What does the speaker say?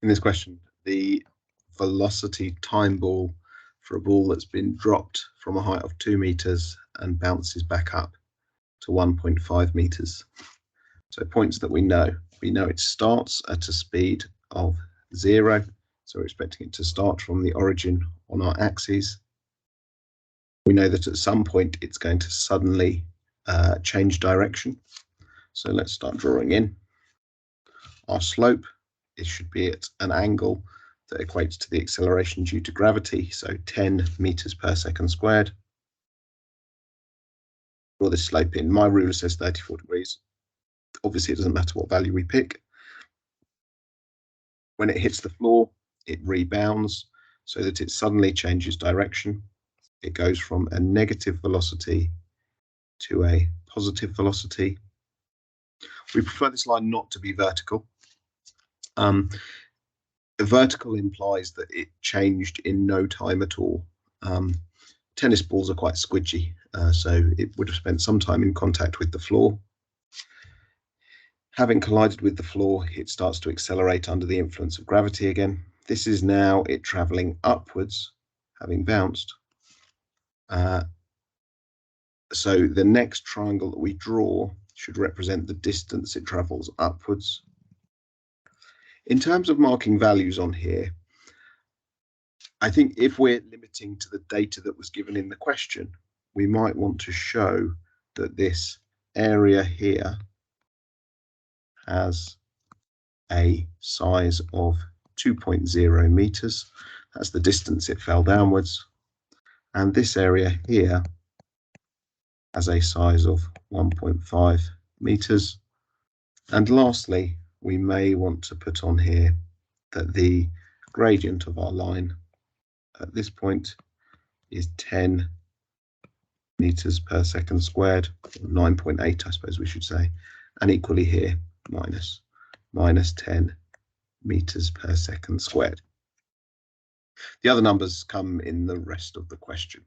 In this question, the velocity time ball for a ball that's been dropped from a height of 2 meters and bounces back up to 1.5 meters. So points that we know it starts at a speed of 0. So we're expecting it to start from the origin on our axes. We know that at some point it's going to suddenly change direction. So let's start drawing in. Our slope, it should be at an angle that equates to the acceleration due to gravity, so 10 meters per second squared. Draw this slope in. My ruler says 34 degrees. Obviously, it doesn't matter what value we pick. When it hits the floor, it rebounds so that it suddenly changes direction. It goes from a negative velocity to a positive velocity. We prefer this line not to be vertical. Vertical implies that it changed in no time at all. Tennis balls are quite squidgy, so it would have spent some time in contact with the floor. Having collided with the floor, it starts to accelerate under the influence of gravity again. This is now it traveling upwards, having bounced. So the next triangle that we draw should represent the distance it travels upwards. In terms of marking values on here, I think if we're limiting to the data that was given in the question, we might want to show that this area here has a size of 2.0 meters. That's the distance it fell downwards. And this area here has a size of 1.5 meters. And lastly, we may want to put on here that the gradient of our line at this point is 10 meters per second squared, 9.8 I suppose we should say, and equally here minus 10 meters per second squared. The other numbers come in the rest of the question.